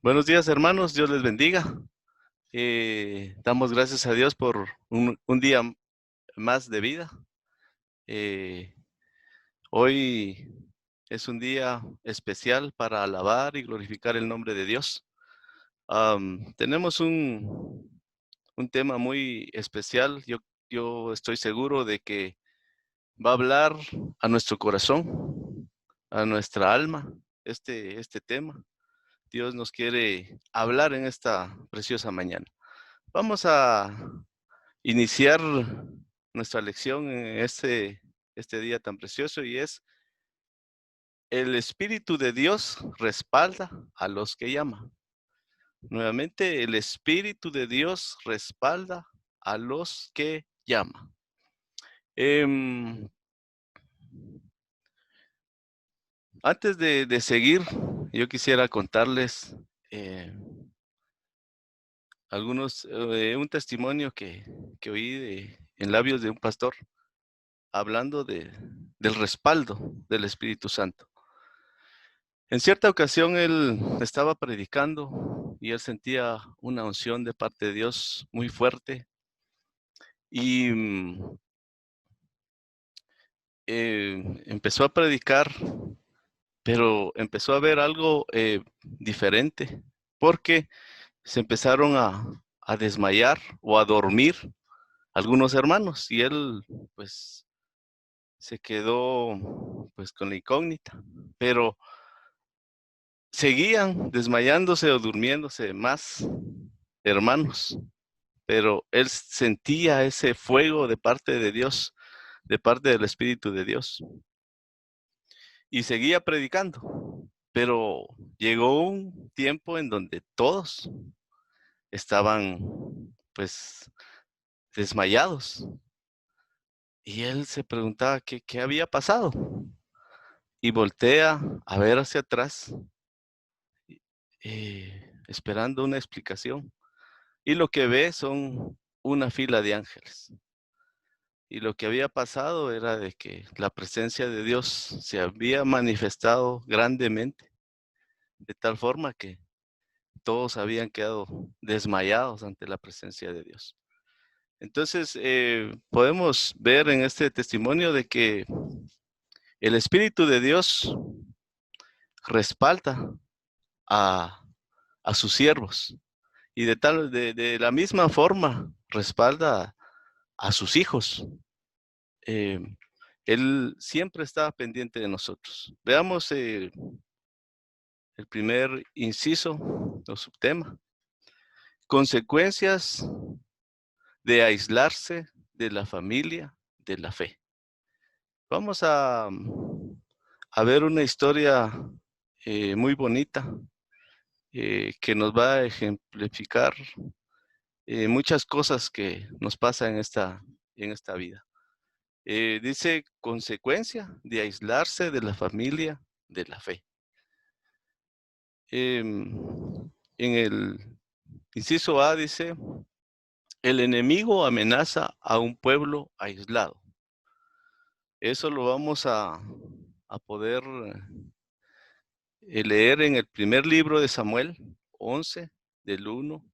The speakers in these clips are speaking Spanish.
Buenos días, hermanos. Dios les bendiga. Damos gracias a Dios por un día más de vida. Eh, Hoy es un día especial para alabar y glorificar el nombre de Dios. Tenemos un tema muy especial. Yo estoy seguro de que va a hablar a nuestro corazón, a nuestra alma, este tema. Dios nos quiere hablar en esta preciosa mañana. Vamos a iniciar nuestra lección en este día tan precioso y es: el Espíritu de Dios respalda a los que llama. Nuevamente, el Espíritu de Dios respalda a los que llama. Em, Antes de seguir, yo quisiera contarles eh, un testimonio que oí en labios de un pastor hablando del respaldo del Espíritu Santo. En cierta ocasión él estaba predicando y él sentía una unción de parte de Dios muy fuerte y empezó a predicar, pero empezó a ver algo diferente, porque se empezaron a desmayar o a dormir algunos hermanos y él pues se quedó pues con la incógnita, pero seguían desmayándose o durmiéndose más hermanos, pero él sentía ese fuego de parte de Dios, de parte del Espíritu de Dios, y seguía predicando. Pero llegó un tiempo en donde todos estaban pues desmayados y él se preguntaba qué había pasado y voltea a ver hacia atrás, esperando una explicación. Y lo que ve son una fila de ángeles. Y lo que había pasado era de que la presencia de Dios se había manifestado grandemente, de tal forma que todos habían quedado desmayados ante la presencia de Dios. Entonces, podemos ver en este testimonio de que el Espíritu de Dios respalda a, a sus siervos y de la misma forma respalda a sus hijos. Eh, Él siempre está pendiente de nosotros. Veamos el primer inciso o subtema: consecuencias de aislarse de la familia de la fe. Vamos a ver una historia muy bonita que nos va a ejemplificar muchas cosas que nos pasan en esta vida. Dice consecuencia de aislarse de la familia de la fe. En el inciso A dice: el enemigo amenaza a un pueblo aislado. Eso lo vamos a poder leer en el primer libro de Samuel 11, del 1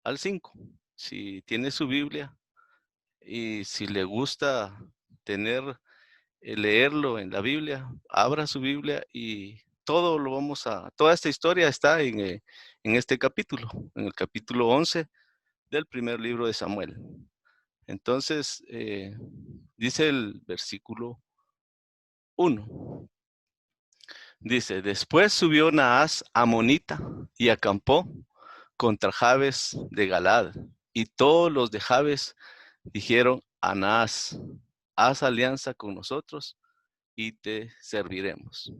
al 5. Si tiene su Biblia y si le gusta leerlo en la Biblia, abra su Biblia y toda esta historia está en este capítulo, en el capítulo 11 del primer libro de Samuel. Entonces, dice el versículo 1. Dice: después subió Naas amonita y acampó contra Jabes de Galad. Y todos los de Jabes dijeron a Naas: haz alianza con nosotros y te serviremos.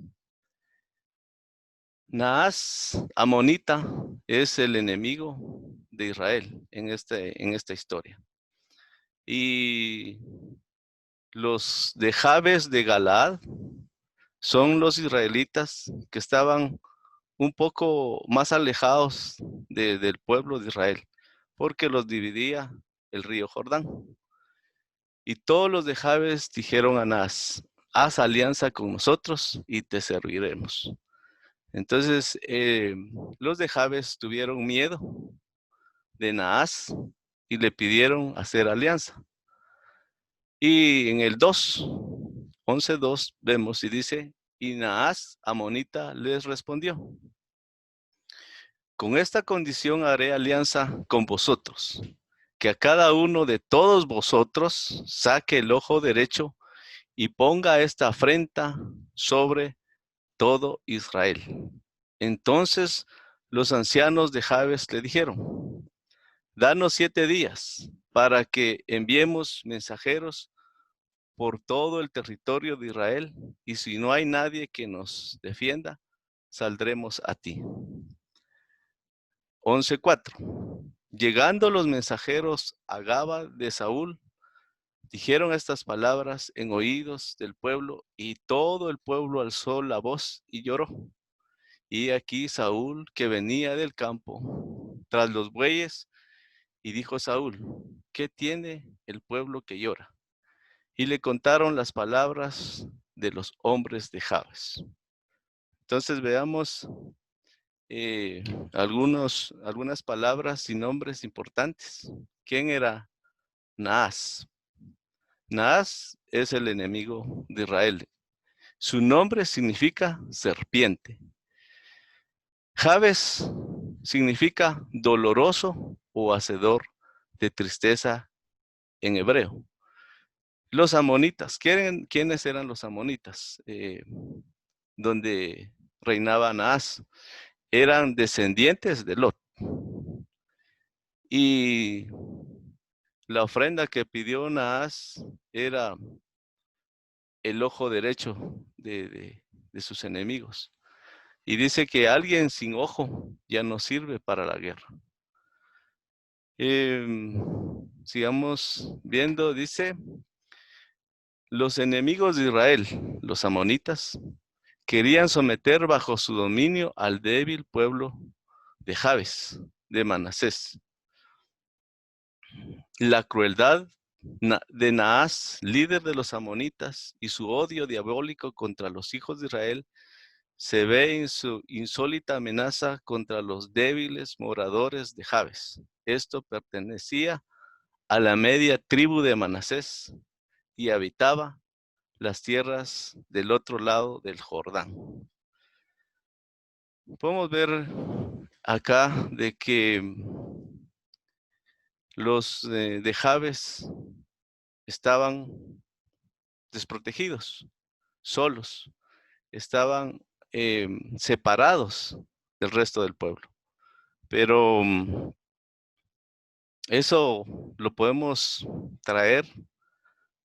Naas amonita es el enemigo de Israel en esta historia. Y los de Jabes de Galaad son los israelitas que estaban un poco más alejados del pueblo de Israel, porque los dividía el río Jordán. Y todos los de Jabes dijeron a Naas: haz alianza con nosotros y te serviremos. Entonces, los de Jabes tuvieron miedo de Naas y le pidieron hacer alianza. Y en el 11:2 vemos y dice, y Naas, amonita, les respondió, con esta condición haré alianza con vosotros, que a cada uno de todos vosotros saque el ojo derecho y ponga esta afrenta sobre todo Israel. Entonces los ancianos de Jabes le dijeron, danos 7 días para que enviemos mensajeros por todo el territorio de Israel, y si no hay nadie que nos defienda, saldremos a ti. 11:4. Llegando los mensajeros a Gaba de Saúl, dijeron estas palabras en oídos del pueblo, y todo el pueblo alzó la voz y lloró. Y aquí Saúl, que venía del campo tras los bueyes, y dijo Saúl, ¿qué tiene el pueblo que llora? Y le contaron las palabras de los hombres de Jabes. Entonces veamos algunas palabras y nombres importantes. ¿Quién era Naas? Naas es el enemigo de Israel. Su nombre significa serpiente. Jabes significa doloroso o hacedor de tristeza en hebreo. Los amonitas, ¿quiénes eran los amonitas? Donde reinaba Naas, eran descendientes de Lot. Y la ofrenda que pidió Naas era el ojo derecho de sus enemigos. Y dice que alguien sin ojo ya no sirve para la guerra. Sigamos viendo, dice, los enemigos de Israel, los amonitas, querían someter bajo su dominio al débil pueblo de Jabes, de Manasés. La crueldad de Naas, líder de los amonitas, y su odio diabólico contra los hijos de Israel se ve en su insólita amenaza contra los débiles moradores de Jabes. Esto pertenecía a la media tribu de Manasés y habitaba las tierras del otro lado del Jordán. Podemos ver acá de que los de Jabes estaban desprotegidos, solos, estaban separados del resto del pueblo. Pero eso lo podemos traer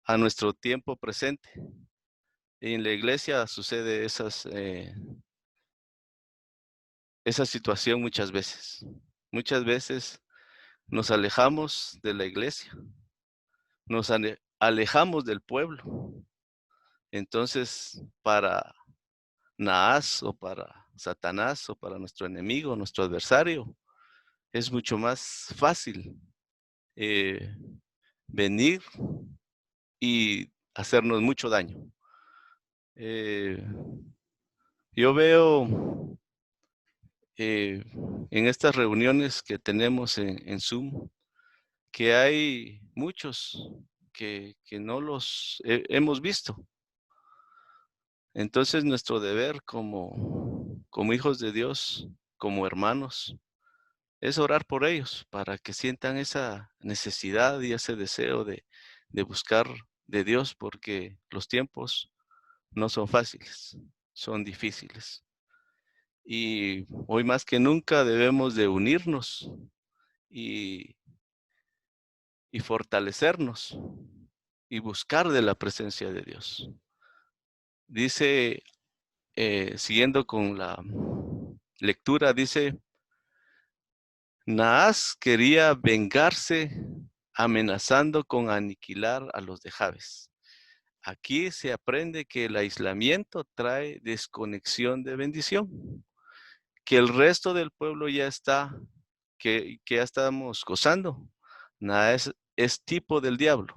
a nuestro tiempo presente. En la iglesia sucede esa situación muchas veces. Muchas veces nos alejamos de la iglesia, nos alejamos del pueblo. Entonces, para Naas o para Satanás o para nuestro enemigo, nuestro adversario, es mucho más fácil venir y hacernos mucho daño. Yo veo en estas reuniones que tenemos en Zoom que hay muchos que no los hemos visto. Entonces nuestro deber como hijos de Dios, como hermanos, es orar por ellos para que sientan esa necesidad y ese deseo de buscar de Dios, porque los tiempos no son fáciles, son difíciles. Y hoy más que nunca debemos de unirnos y fortalecernos y buscar de la presencia de Dios. Dice, siguiendo con la lectura, dice, Naas quería vengarse amenazando con aniquilar a los de Jabes. Aquí se aprende que el aislamiento trae desconexión de bendición, que el resto del pueblo ya está, que ya estamos gozando. Naas es tipo del diablo,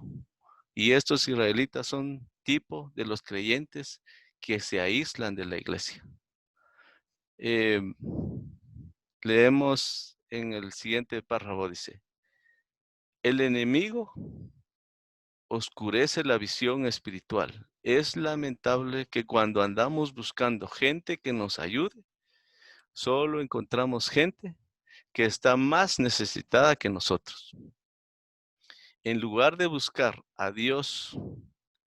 y estos israelitas son tipo de los creyentes que se aíslan de la iglesia. Leemos en el siguiente párrafo, dice, el enemigo oscurece la visión espiritual. Es lamentable que cuando andamos buscando gente que nos ayude, solo encontramos gente que está más necesitada que nosotros. En lugar de buscar a Dios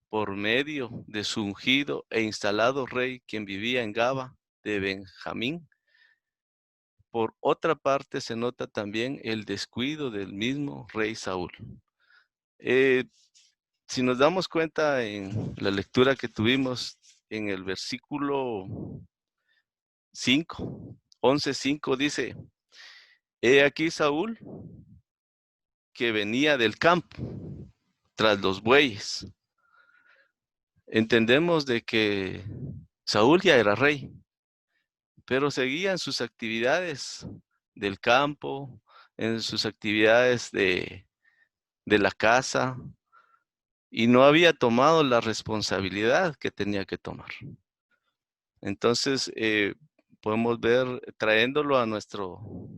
por medio de su ungido e instalado rey, quien vivía en Gaba de Benjamín, por otra parte se nota también el descuido del mismo rey Saúl. Si nos damos cuenta en la lectura que tuvimos en el versículo 5, 11:5 dice, he aquí Saúl que venía del campo tras los bueyes. Entendemos de que Saúl ya era rey, pero seguía en sus actividades del campo, en sus actividades de la casa, y no había tomado la responsabilidad que tenía que tomar. Entonces, podemos ver, trayéndolo a nuestro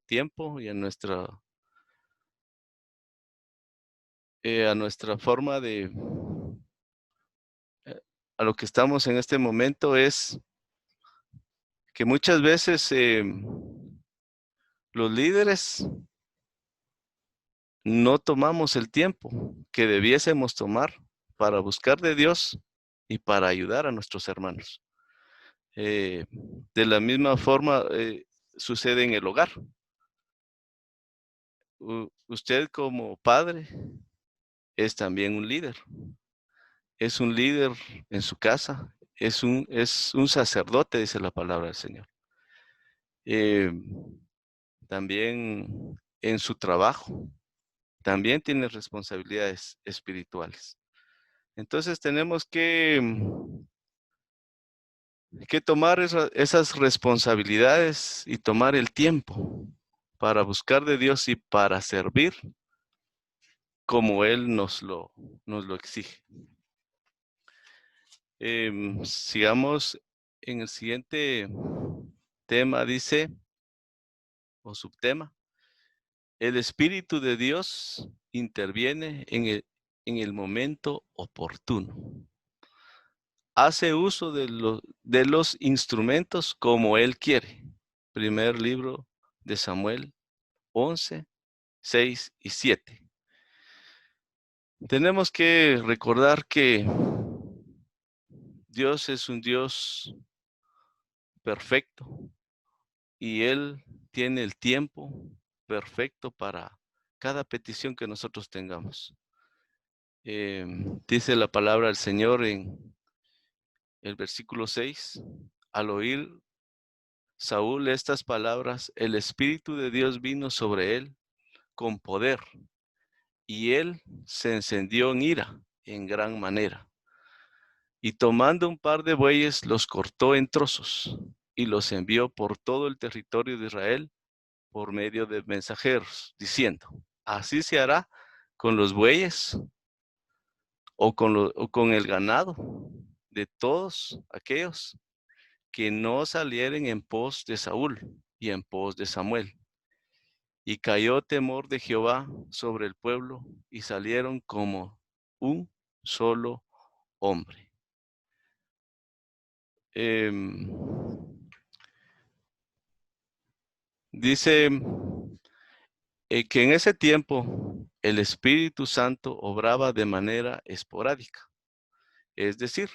tiempo y a nuestra forma de, a lo que estamos en este momento, es que muchas veces los líderes no tomamos el tiempo que debiésemos tomar para buscar de Dios y para ayudar a nuestros hermanos. De la misma forma sucede en el hogar. Usted como padre es también un líder. Es un líder en su casa. Es un sacerdote, dice la palabra del Señor. También en su trabajo. También tiene responsabilidades espirituales. Entonces tenemos que tomar esas responsabilidades y tomar el tiempo para buscar de Dios y para servir como Él nos lo exige. Sigamos en el siguiente tema, dice, o subtema, el Espíritu de Dios interviene en el momento oportuno. Hace uso de los instrumentos como Él quiere. Primer libro de Samuel 11, 6 y 7. Tenemos que recordar que Dios es un Dios perfecto y Él tiene el tiempo perfecto para cada petición que nosotros tengamos. Dice la palabra del Señor en el versículo 6, al oír Saúl estas palabras, el Espíritu de Dios vino sobre él con poder, y él se encendió en ira en gran manera. Y tomando un par de bueyes, los cortó en trozos y los envió por todo el territorio de Israel por medio de mensajeros, diciendo, así se hará con los bueyes o con el ganado de todos aquellos que no salieren en pos de Saúl y en pos de Samuel. Y cayó temor de Jehová sobre el pueblo y salieron como un solo hombre. Dice que en ese tiempo el Espíritu Santo obraba de manera esporádica. Es decir,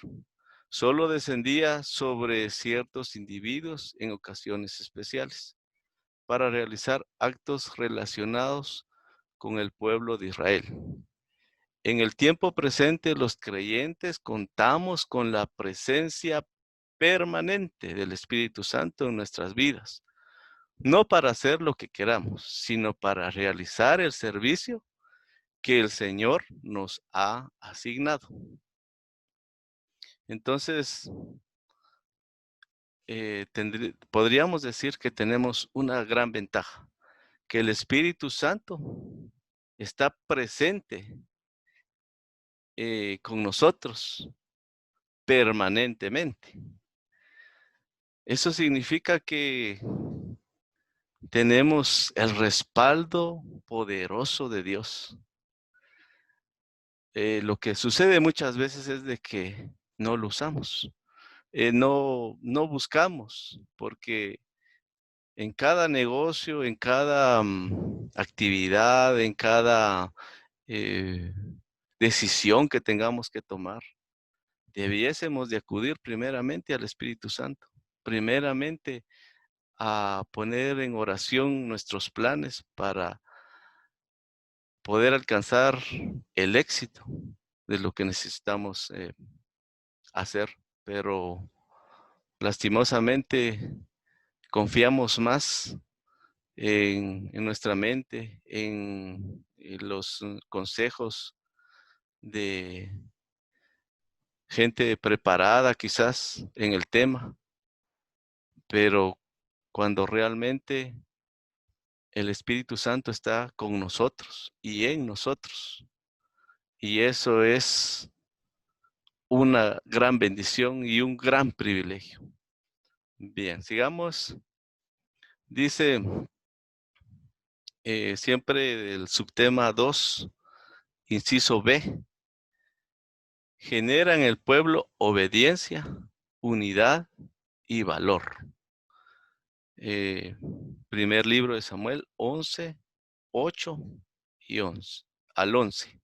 solo descendía sobre ciertos individuos en ocasiones especiales para realizar actos relacionados con el pueblo de Israel. En el tiempo presente, los creyentes contamos con la presencia permanente del Espíritu Santo en nuestras vidas, no para hacer lo que queramos, sino para realizar el servicio que el Señor nos ha asignado. Entonces, podríamos decir que tenemos una gran ventaja, que el Espíritu Santo está presente con nosotros permanentemente. Eso significa que tenemos el respaldo poderoso de Dios. Lo que sucede muchas veces es de que no lo usamos, no buscamos, porque en cada negocio, en cada actividad, en cada eh, decisión que tengamos que tomar, debiésemos de acudir primeramente al Espíritu Santo, primeramente a poner en oración nuestros planes para poder alcanzar el éxito de lo que necesitamos hacer. Pero lastimosamente confiamos más en nuestra mente, en los consejos de gente preparada quizás en el tema, pero cuando realmente el Espíritu Santo está con nosotros y en nosotros. Y eso es una gran bendición y un gran privilegio. Bien, sigamos. Dice siempre el subtema 2, inciso B, genera en el pueblo obediencia, unidad y valor. Primer libro de Samuel 11, 8 y 11, al 11.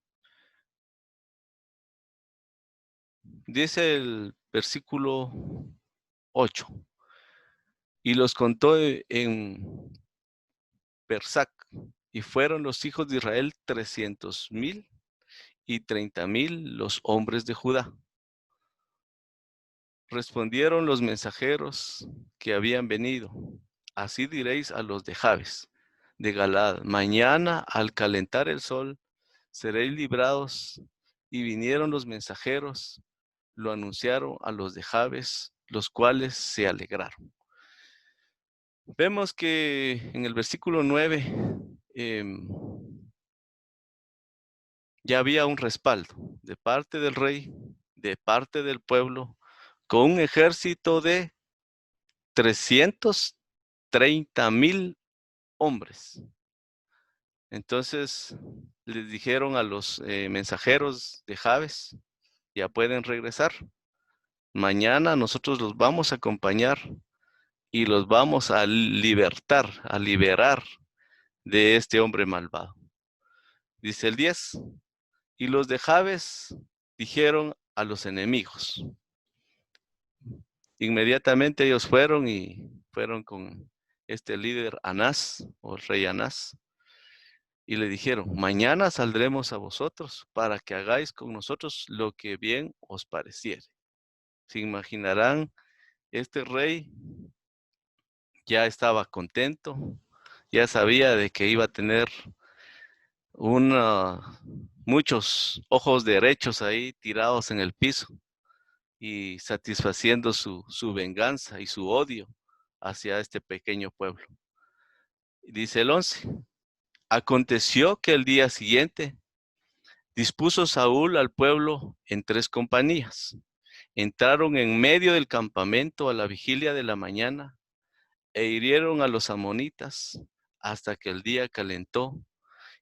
Dice el versículo 8. Y los contó en Persac, y fueron los hijos de Israel 300,000 y 30,000 los hombres de Judá. Respondieron los mensajeros que habían venido. Así diréis a los de Jabes, de Galaad, mañana al calentar el sol seréis librados. Y vinieron los mensajeros, lo anunciaron a los de Jabes, los cuales se alegraron. Vemos que en el versículo 9 ya había un respaldo de parte del rey, de parte del pueblo, con un ejército de 330,000 hombres. Entonces les dijeron a los mensajeros de Jabes, ya pueden regresar. Mañana nosotros los vamos a acompañar y los vamos a libertar, a liberar de este hombre malvado. Dice el 10, y los de Jabes dijeron a los enemigos. Inmediatamente ellos fueron con este líder Anás, o el rey Anás, y le dijeron, mañana saldremos a vosotros para que hagáis con nosotros lo que bien os pareciere. Se imaginarán, este rey ya estaba contento, ya sabía de que iba a tener muchos ojos derechos ahí tirados en el piso y satisfaciendo su venganza y su odio hacia este pequeño pueblo. Dice el 11, aconteció que el día siguiente dispuso Saúl al pueblo en 3 compañías. Entraron en medio del campamento a la vigilia de la mañana e hirieron a los amonitas hasta que el día calentó,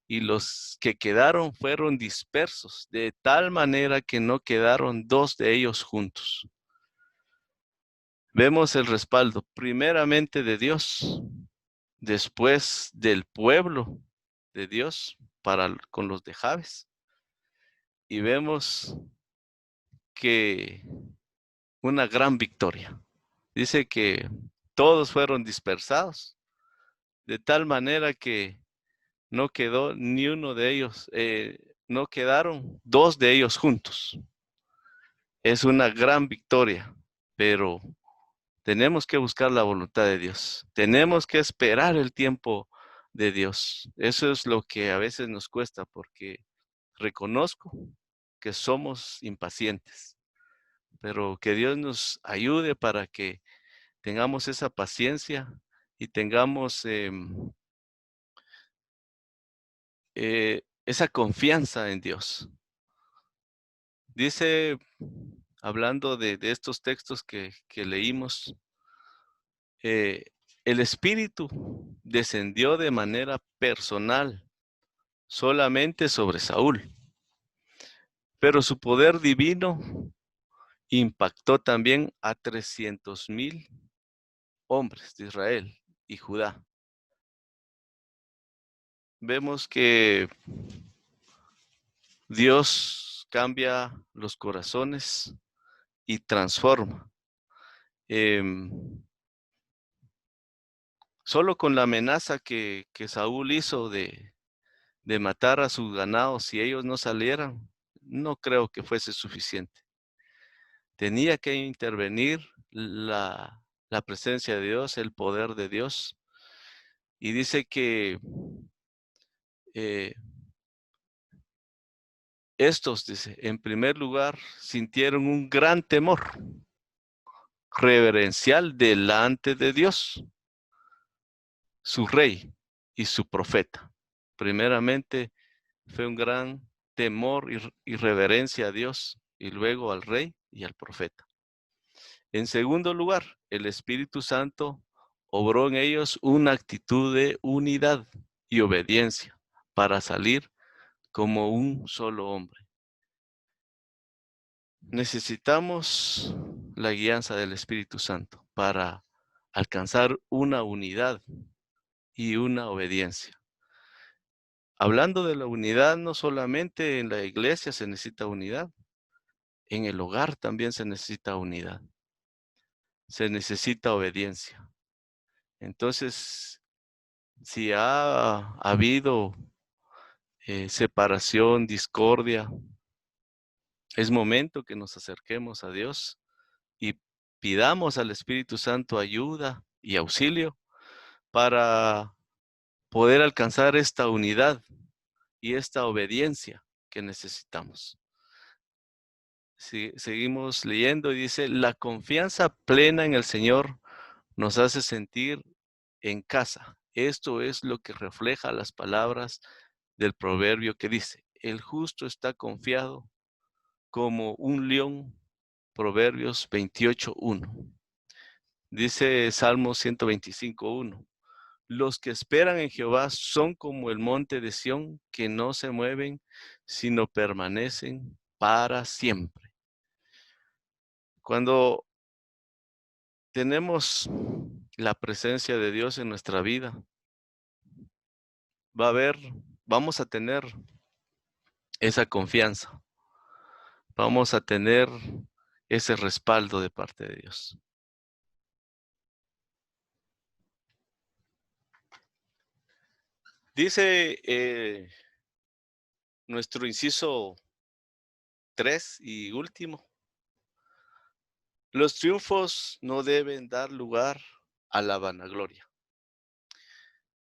y los que quedaron fueron dispersos, de tal manera que no quedaron 2 de ellos juntos. Vemos el respaldo primeramente de Dios, después del pueblo de Dios con los de Jabes, y vemos que una gran victoria. Dice que todos fueron dispersados, de tal manera que no quedó ni uno de ellos, no quedaron 2 de ellos juntos. Es una gran victoria, pero tenemos que buscar la voluntad de Dios. Tenemos que esperar el tiempo de Dios. Eso es lo que a veces nos cuesta, porque reconozco que somos impacientes, pero que Dios nos ayude para que tengamos esa paciencia y tengamos esa confianza en Dios. Dice, hablando de estos textos que leímos, el Espíritu descendió de manera personal solamente sobre Saúl, pero su poder divino impactó también a 300,000 hombres de Israel y Judá. Vemos que Dios cambia los corazones y transforma. Solo con la amenaza que Saúl hizo de matar a sus ganados si ellos no salieran, no creo que fuese suficiente. Tenía que intervenir la presencia de Dios, el poder de Dios. Y dice que estos, dice, en primer lugar, sintieron un gran temor reverencial delante de Dios, su rey y su profeta. Primeramente, fue un gran temor y reverencia a Dios, y luego al rey y al profeta. En segundo lugar, el Espíritu Santo obró en ellos una actitud de unidad y obediencia para salir como un solo hombre. Necesitamos la guianza del Espíritu Santo para alcanzar una unidad y una obediencia. Hablando de la unidad, no solamente en la iglesia se necesita unidad, en el hogar también se necesita unidad. Se necesita obediencia. Entonces, si ha habido separación, discordia, es momento que nos acerquemos a Dios y pidamos al Espíritu Santo ayuda y auxilio para poder alcanzar esta unidad y esta obediencia que necesitamos. Seguimos leyendo y dice, la confianza plena en el Señor nos hace sentir en casa. Esto es lo que refleja las palabras del proverbio que dice, el justo está confiado como un león. Proverbios 28:1. Dice Salmo 125:1. Los que esperan en Jehová son como el monte de Sión, que no se mueven, sino permanecen para siempre. Cuando tenemos la presencia de Dios en nuestra vida, vamos a tener esa confianza, vamos a tener ese respaldo de parte de Dios. Dice nuestro inciso 3 y último, los triunfos no deben dar lugar a la vanagloria.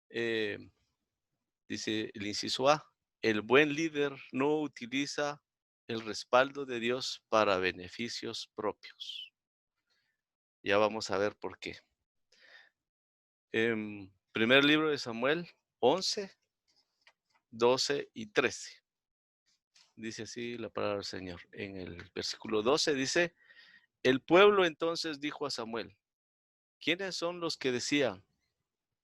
Dice el inciso A, el buen líder no utiliza el respaldo de Dios para beneficios propios. Ya vamos a ver por qué. Primer libro de Samuel 11, 12 y 13. Dice así la palabra del Señor. En el versículo 12 dice, el pueblo entonces dijo a Samuel, ¿quiénes son los que decían,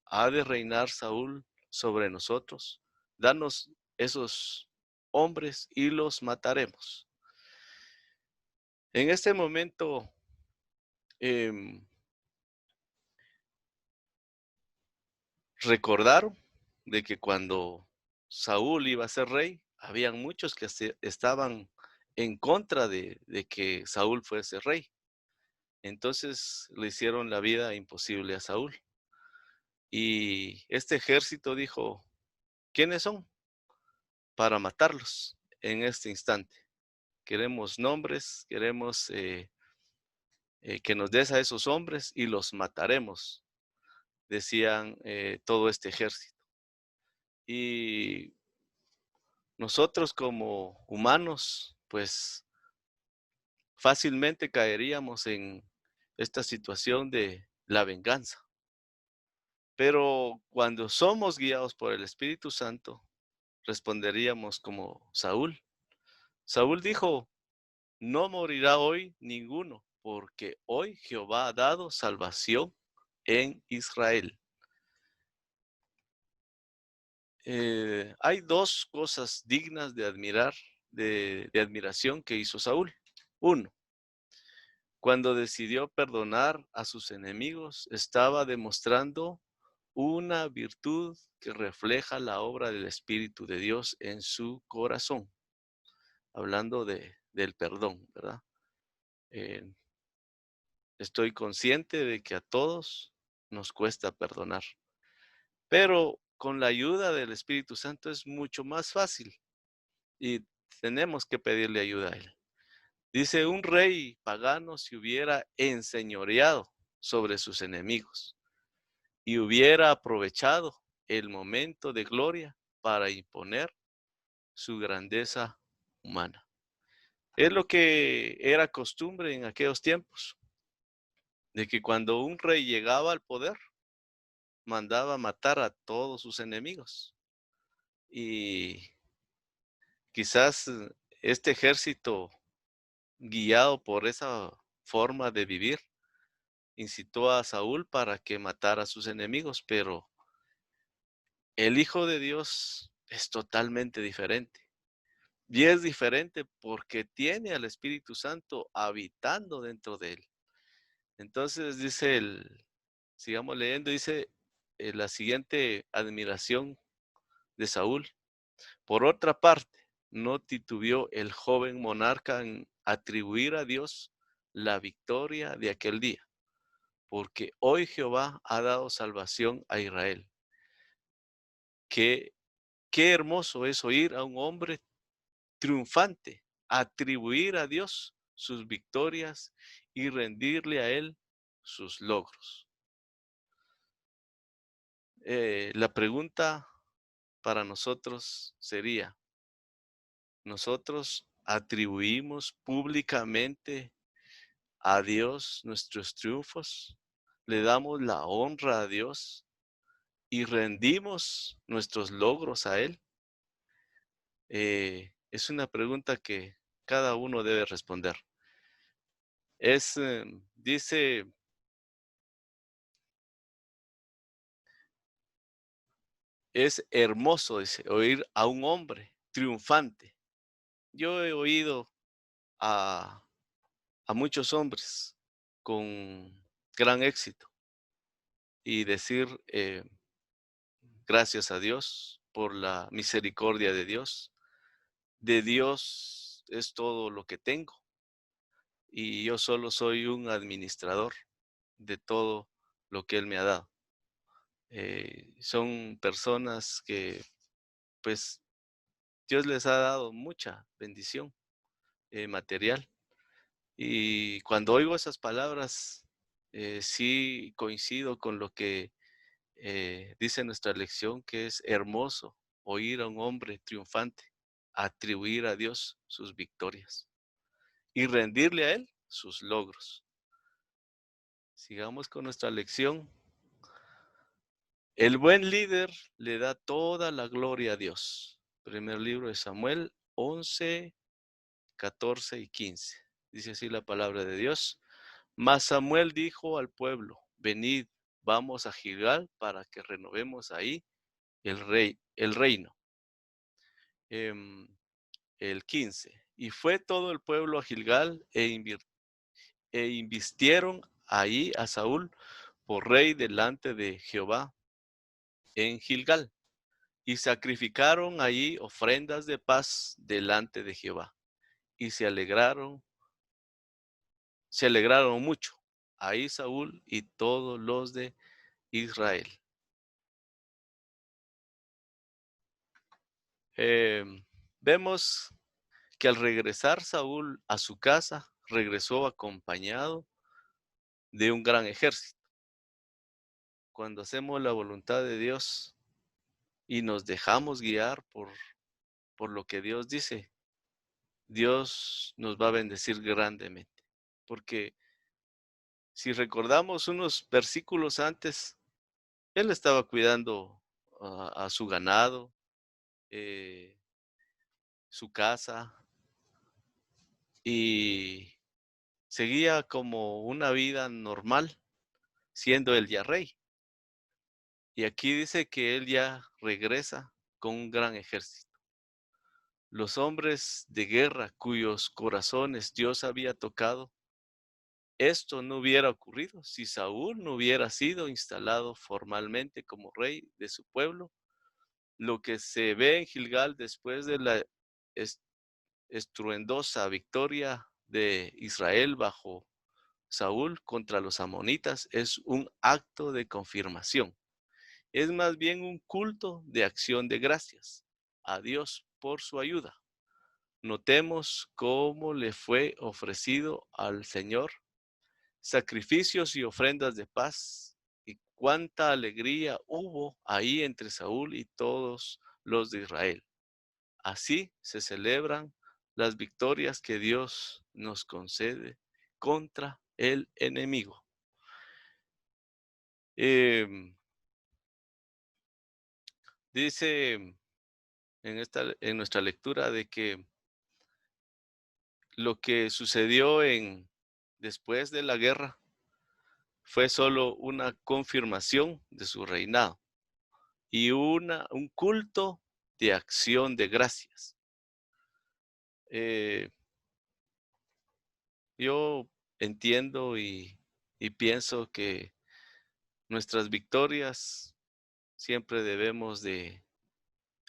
ha de reinar Saúl sobre nosotros? Danos esos hombres y los mataremos. En este momento, recordaron de que cuando Saúl iba a ser rey, habían muchos que estaban en contra de que Saúl fuese rey. Entonces le hicieron la vida imposible a Saúl. Y este ejército dijo, ¿quiénes son? Para matarlos en este instante. Queremos nombres, queremos que nos des a esos hombres y los mataremos, decían todo este ejército. Y nosotros como humanos, pues fácilmente caeríamos en esta situación de la venganza. Pero cuando somos guiados por el Espíritu Santo, responderíamos como Saúl. Saúl dijo, no morirá hoy ninguno, porque hoy Jehová ha dado salvación en Israel. Hay dos cosas dignas de admirar, de admiración que hizo Saúl. Uno, cuando decidió perdonar a sus enemigos, estaba demostrando una virtud que refleja la obra del Espíritu de Dios en su corazón. Hablando del perdón, ¿verdad? Eh, Estoy consciente de que a todos nos cuesta perdonar, pero con la ayuda del Espíritu Santo es mucho más fácil y tenemos que pedirle ayuda a Él. Dice, un rey pagano se hubiera enseñoreado sobre sus enemigos y hubiera aprovechado el momento de gloria para imponer su grandeza humana. Es lo que era costumbre en aquellos tiempos, de que cuando un rey llegaba al poder, mandaba matar a todos sus enemigos. Y quizás este ejército, guiado por esa forma de vivir, incitó a Saúl para que matara a sus enemigos, pero el Hijo de Dios es totalmente diferente. Y es diferente porque tiene al Espíritu Santo habitando dentro de él. Entonces dice sigamos leyendo, dice la siguiente admiración de Saúl. Por otra parte, no titubeó el joven monarca en atribuir a Dios la victoria de aquel día, porque hoy Jehová ha dado salvación a Israel. Qué, qué hermoso es oír a un hombre triunfante atribuir a Dios sus victorias y rendirle a Él sus logros. La pregunta para nosotros sería, ¿nosotros atribuimos públicamente a Dios nuestros triunfos? ¿Le damos la honra a Dios y rendimos nuestros logros a Él? Es una pregunta que cada uno debe responder. Dice, es hermoso, dice, oír a un hombre triunfante. Yo he oído a, a muchos hombres con gran éxito y decir gracias a Dios por la misericordia de Dios. De Dios es todo lo que tengo y yo solo soy un administrador de todo lo que Él me ha dado. Son personas que pues Dios les ha dado mucha bendición material. Y cuando oigo esas palabras, sí coincido con lo que dice nuestra lección, que es hermoso oír a un hombre triunfante atribuir a Dios sus victorias y rendirle a Él sus logros. Sigamos con nuestra lección. El buen líder le da toda la gloria a Dios. Primer libro de Samuel 11, 14 y 15. Dice así la palabra de Dios. Mas Samuel dijo al pueblo, venid, vamos a Gilgal para que renovemos ahí el reino. El 15. Y fue todo el pueblo a Gilgal e invistieron ahí a Saúl por rey delante de Jehová en Gilgal. Y sacrificaron allí ofrendas de paz delante de Jehová. Y se alegraron mucho. Ahí Saúl y todos los de Israel. Vemos que al regresar Saúl a su casa, regresó acompañado de un gran ejército. Cuando hacemos la voluntad de Dios y nos dejamos guiar por lo que Dios dice, Dios nos va a bendecir grandemente. Porque si recordamos unos versículos antes, Él estaba cuidando a su ganado, eh, su casa, y seguía como una vida normal, siendo él ya rey. Y aquí dice que él ya regresa con un gran ejército. Los hombres de guerra cuyos corazones Dios había tocado, esto no hubiera ocurrido si Saúl no hubiera sido instalado formalmente como rey de su pueblo. Lo que se ve en Gilgal después de la estruendosa victoria de Israel bajo Saúl contra los amonitas es un acto de confirmación. Es más bien un culto de acción de gracias a Dios por su ayuda. Notemos cómo le fue ofrecido al Señor sacrificios y ofrendas de paz, y cuánta alegría hubo ahí entre Saúl y todos los de Israel. Así se celebran las victorias que Dios nos concede contra el enemigo. Dice en nuestra lectura de que lo que sucedió después de la guerra fue solo una confirmación de su reinado y un culto de acción de gracias. Yo entiendo y pienso que nuestras victorias siempre debemos de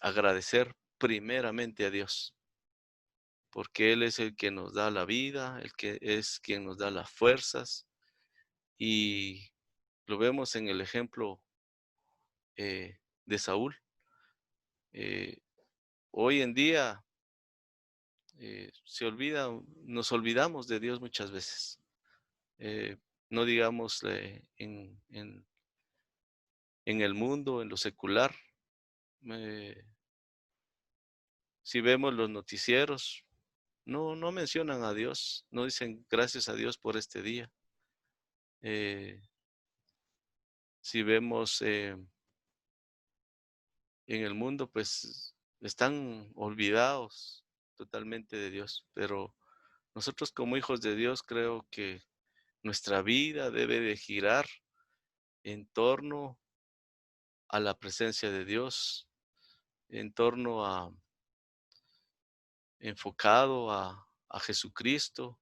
agradecer primeramente a Dios, porque Él es el que nos da la vida, el que es quien nos da las fuerzas, y lo vemos en el ejemplo de Saúl. Eh, Hoy en día nos olvidamos de Dios muchas veces. No digamos en el mundo, en lo secular. eh, si vemos los noticieros, no mencionan a Dios, no dicen gracias a Dios por este día. Si vemos en el mundo, pues están olvidados totalmente de Dios, pero nosotros como hijos de Dios creo que nuestra vida debe de girar en torno a la presencia de Dios, en torno enfocado a Jesucristo,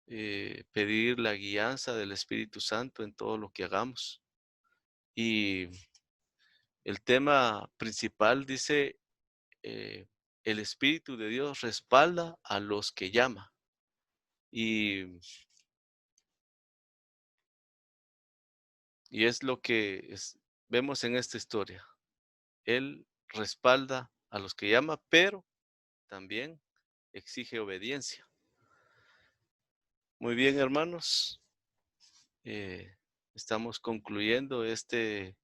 pedir la guianza del Espíritu Santo en todo lo que hagamos. Y el tema principal dice, el Espíritu de Dios respalda a los que llama. Y, y es lo que vemos en esta historia. Él respalda a los que llama, pero también exige obediencia. Muy bien, hermanos. Estamos concluyendo esta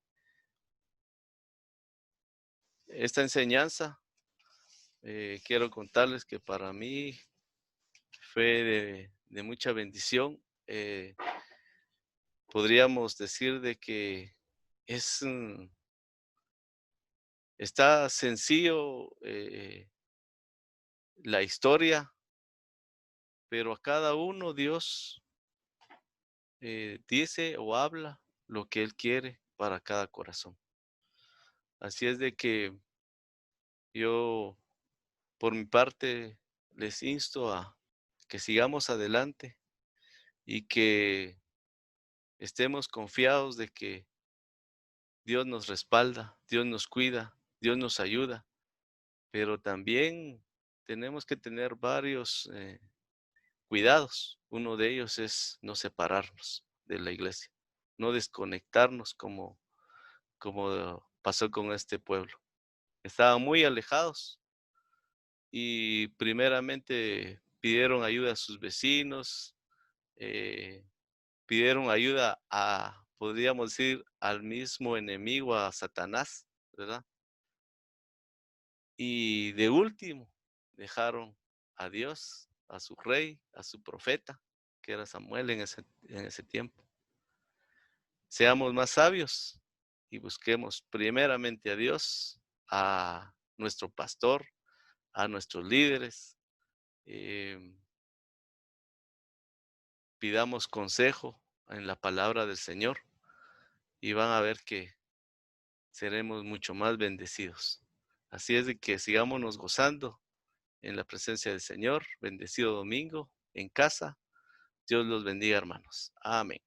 enseñanza. Quiero contarles que para mí fue de mucha bendición. Podríamos decir de que está sencillo la historia, pero a cada uno Dios dice o habla lo que Él quiere para cada corazón. Así es de que yo, por mi parte, les insto a que sigamos adelante y que estemos confiados de que Dios nos respalda, Dios nos cuida, Dios nos ayuda, pero también tenemos que tener varios cuidados. Uno de ellos es no separarnos de la iglesia, no desconectarnos como pasó con este pueblo. Estaban muy alejados y primeramente pidieron ayuda a sus vecinos, eh, pidieron ayuda podríamos decir, al mismo enemigo, a Satanás, ¿verdad? Y de último, dejaron a Dios, a su rey, a su profeta, que era Samuel en ese tiempo. Seamos más sabios y busquemos primeramente a Dios, a nuestro pastor, a nuestros líderes. Pidamos consejo en la palabra del Señor y van a ver que seremos mucho más bendecidos. Así es de que sigámonos gozando en la presencia del Señor. Bendecido domingo en casa. Dios los bendiga, hermanos. Amén.